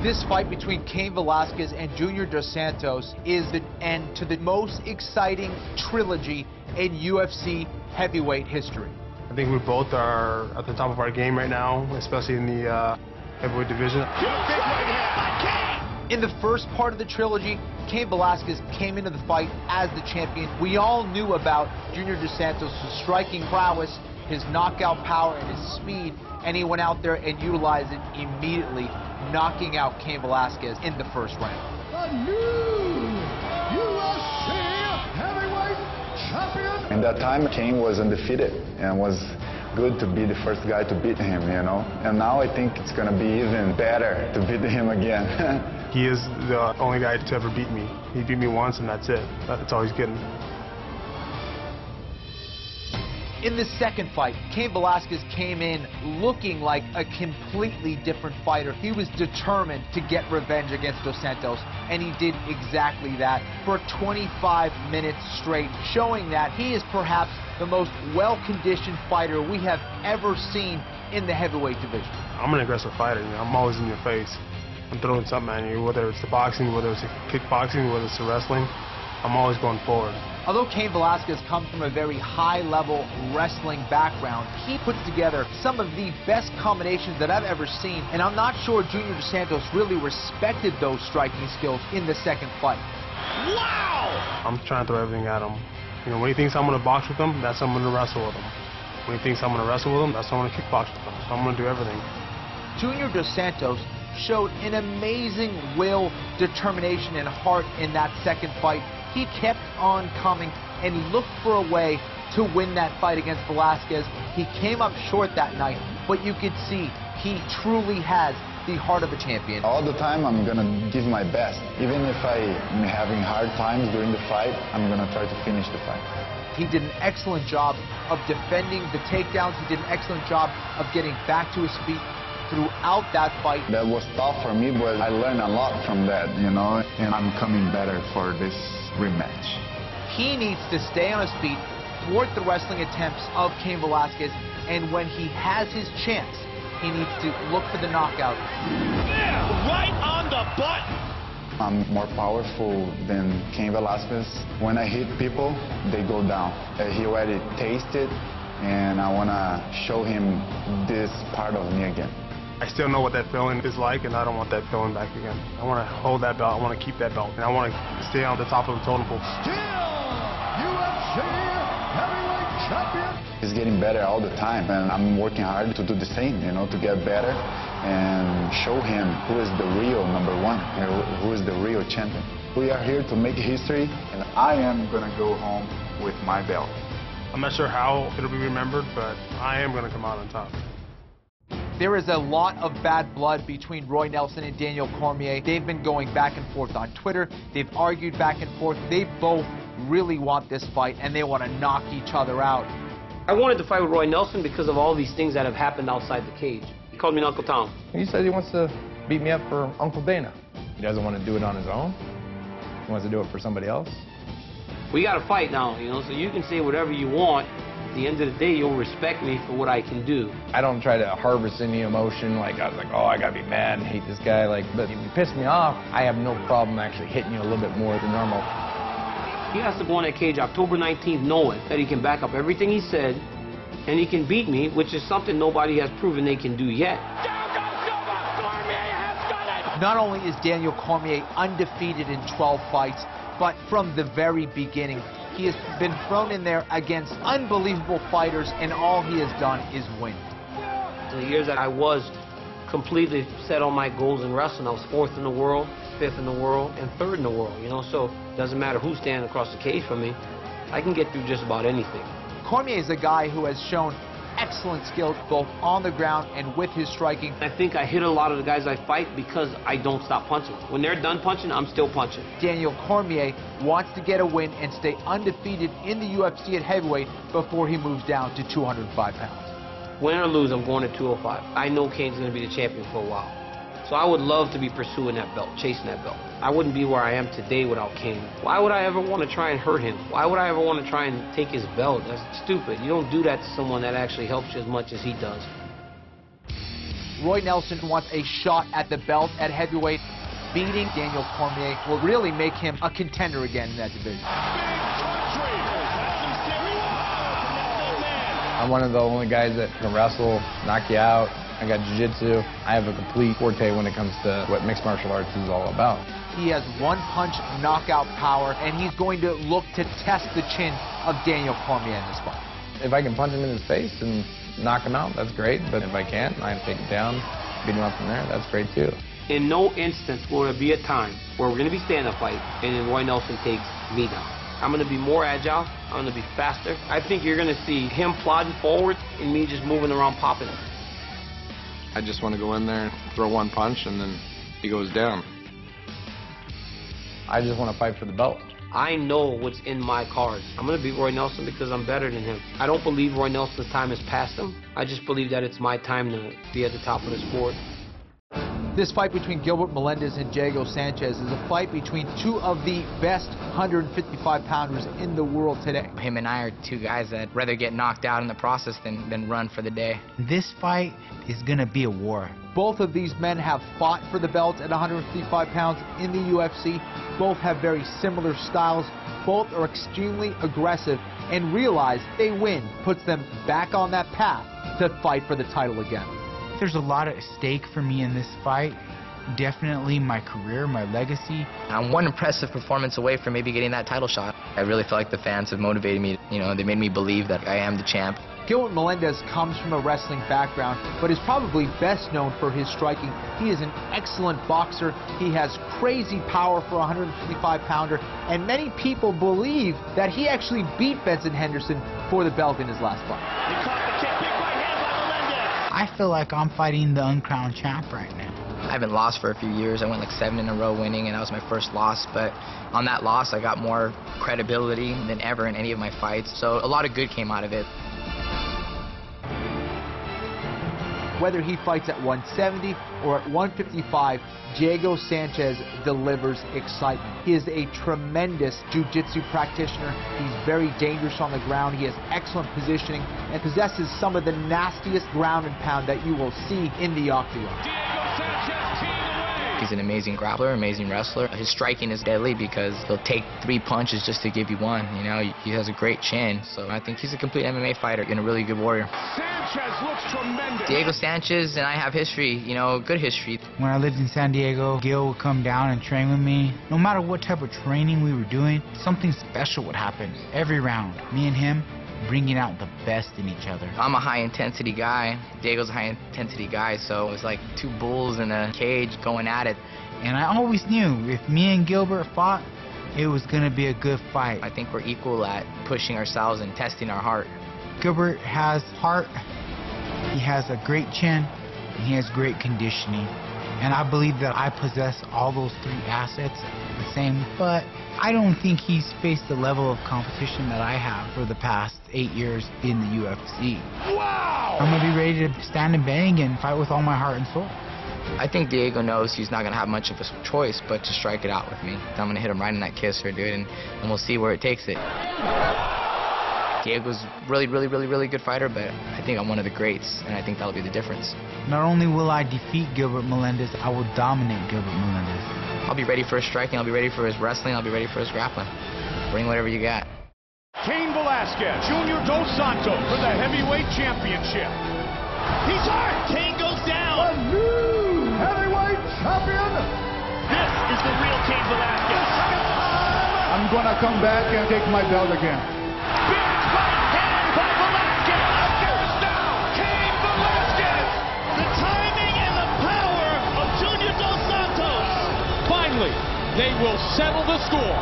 This fight between Cain Velasquez and Junior Dos Santos is the end to the most exciting trilogy in UFC heavyweight history. I think we both are at the top of our game right now, especially in the heavyweight division. In the first part of the trilogy, Cain Velasquez came into the fight as the champion. We all knew about Junior Dos Santos' striking prowess, his knockout power, and his speed, and he went out there and utilized it immediately, knocking out Cain Velasquez in the first round. The new UFC heavyweight champion. In that time, Cain was undefeated and was good to be the first guy to beat him, you know. And now I think it's going to be even better to beat him again. He is the only guy to ever beat me. He beat me once and that's it. That's all he's getting. In the second fight, Cain Velasquez came in looking like a completely different fighter. He was determined to get revenge against Dos Santos, and he did exactly that for 25 minutes straight, showing that he is perhaps the most well-conditioned fighter we have ever seen in the heavyweight division. I'm an aggressive fighter. You know, I'm always in your face. I'm throwing something at you, whether it's the boxing, whether it's the kickboxing, whether it's the wrestling. I'm always going forward. Although Cain Velasquez comes from a very high-level wrestling background, he puts together some of the best combinations that I've ever seen, and I'm not sure Junior Dos Santos really respected those striking skills in the second fight. Wow! I'm trying to throw everything at him. You know, when he thinks I'm going to box with him, that's when I'm going to wrestle with him. When he thinks I'm going to wrestle with him, that's when I'm going to kickbox with him. So I'm going to do everything. Junior Dos Santos showed an amazing will, determination, and heart in that second fight. He kept on coming and looked for a way to win that fight against Velasquez. He came up short that night, but you could see he truly has the heart of a champion. All the time I'm going to give my best. Even if I'm having hard times during the fight, I'm going to try to finish the fight. He did an excellent job of defending the takedowns. He did an excellent job of getting back to his feet throughout that fight. That was tough for me, but I learned a lot from that, you know, and I'm coming better for this rematch. He needs to stay on his feet, thwart the wrestling attempts of Cain Velasquez, and when he has his chance, he needs to look for the knockout. Yeah, right on the button. I'm more powerful than Cain Velasquez. When I hit people, they go down. He already tasted, and I want to show him this part of me again. I still know what that feeling is like, and I don't want that feeling back again. I want to hold that belt. I want to keep that belt, and I want to stay on the top of the totem pole. Still UFC heavyweight champion. He's getting better all the time, and I'm working hard to do the same, you know, to get better and show him who is the real number one, who is the real champion. We are here to make history, and I am going to go home with my belt. I'm not sure how it'll be remembered, but I am going to come out on top. There is a lot of bad blood between Roy Nelson and Daniel Cormier. They've been going back and forth on Twitter. They've argued back and forth. They both really want this fight, and they want to knock each other out. I wanted to fight with Roy Nelson because of all these things that have happened outside the cage. He called me Uncle Tom. He said he wants to beat me up for Uncle Dana. He doesn't want to do it on his own. He wants to do it for somebody else. We got to fight now, you know, so you can say whatever you want. At the end of the day, you'll respect me for what I can do. I don't try to harvest any emotion, like I was like, oh, I gotta be mad and hate this guy. Like, but if you piss me off, I have no problem actually hitting you a little bit more than normal. He has to go in that cage October 19th knowing that he can back up everything he said, and he can beat me, which is something nobody has proven they can do yet. Not only is Daniel Cormier undefeated in 12 fights, but from the very beginning, he has been thrown in there against unbelievable fighters, and all he has done is win. The years that I was completely set on my goals in wrestling, I was 4th in the world, 5th in the world, and 3rd in the world, you know, so it doesn't matter who's standing across the cage from me, I can get through just about anything. Cormier is a guy who has shown excellent skills both on the ground and with his striking. I think I hit a lot of the guys I fight because I don't stop punching. When they're done punching, I'm still punching. Daniel Cormier wants to get a win and stay undefeated in the UFC at heavyweight before he moves down to 205 pounds. Win or lose, I'm going to 205. I know Cain's going to be the champion for a while. So I would love to be pursuing that belt, chasing that belt. I wouldn't be where I am today without Cain. Why would I ever want to try and hurt him? Why would I ever want to try and take his belt? That's stupid. You don't do that to someone that actually helps you as much as he does. Roy Nelson wants a shot at the belt at heavyweight. Beating Daniel Cormier will really make him a contender again in that division. I'm one of the only guys that can wrestle, knock you out. I got jiu-jitsu. I have a complete forte when it comes to what mixed martial arts is all about. He has one-punch knockout power, and he's going to look to test the chin of Daniel Cormier in this fight. If I can punch him in his face and knock him out, that's great. But if I can't, I take it down, beat him up from there, that's great too. In no instance will there be a time where we're going to be stand-up fight and then Roy Nelson takes me down. I'm going to be more agile. I'm going to be faster. I think you're going to see him plodding forward and me just moving around popping him. I just want to go in there, throw one punch, and then he goes down. I just want to fight for the belt. I know what's in my cards. I'm going to beat Roy Nelson because I'm better than him. I don't believe Roy Nelson's time has passed him. I just believe that it's my time to be at the top of the sport. This fight between Gilbert Melendez and Diego Sanchez is a fight between two of the best 155-pounders in the world today. Him and I are two guys that rather get knocked out in the process than run for the day. This fight is going to be a war. Both of these men have fought for the belt at 155 pounds in the UFC. Both have very similar styles. Both are extremely aggressive, and realize they win puts them back on that path to fight for the title again. There's a lot at stake for me in this fight. Definitely my career, my legacy. I'm one impressive performance away from maybe getting that title shot. I really feel like the fans have motivated me. You know, they made me believe that I am the champ. Gilbert Melendez comes from a wrestling background, but is probably best known for his striking. He is an excellent boxer. He has crazy power for a 155-pounder, and many people believe that he actually beat Benson Henderson for the belt in his last fight. He caught the kick, big right hand by Melendez. I feel like I'm fighting the uncrowned champ right now. I haven't lost for a few years. I went like 7 in a row winning, and that was my first loss. But on that loss, I got more credibility than ever in any of my fights. So a lot of good came out of it. Whether he fights at 170 or at 155, Diego Sanchez delivers excitement. He is a tremendous jiu-jitsu practitioner. He's very dangerous on the ground. He has excellent positioning and possesses some of the nastiest ground and pound that you will see in the octagon. He's an amazing grappler, amazing wrestler. His striking is deadly because he'll take 3 punches just to give you one. You know, he has a great chin. So I think he's a complete MMA fighter and a really good warrior. Sanchez looks tremendous. Diego Sanchez and I have history, you know, good history. When I lived in San Diego, Gil would come down and train with me. No matter what type of training we were doing, something special would happen every round. Me and him bringing out the best in each other. I'm a high-intensity guy. Diego's a high-intensity guy, so it was like 2 bulls in a cage going at it. And I always knew if me and Gilbert fought, it was going to be a good fight. I think we're equal at pushing ourselves and testing our heart. Gilbert has heart, he has a great chin, and he has great conditioning. And I believe that I possess all those 3 assets the same, but I don't think he's faced the level of competition that I have for the past 8 years in the UFC. Wow! I'm going to be ready to stand and bang and fight with all my heart and soul. I think Diego knows he's not going to have much of a choice but to strike it out with me. I'm going to hit him right in that kisser, dude, and we'll see where it takes it. Diego's really good fighter, but I think I'm one of the greats, and I think that'll be the difference. Not only will I defeat Gilbert Melendez, I will dominate Gilbert Melendez. I'll be ready for his striking, I'll be ready for his wrestling, I'll be ready for his grappling. Bring whatever you got. Cain Velasquez, Junior Dos Santos for the heavyweight championship. He's hurt. Cain goes down. The new heavyweight champion. This is the real Cain Velasquez. I'm gonna come back and take my belt again. Big right hand by Velasquez. Velasquez down. Cain Velasquez. The timing and the power of Junior Dos Santos. Finally, they will settle the score.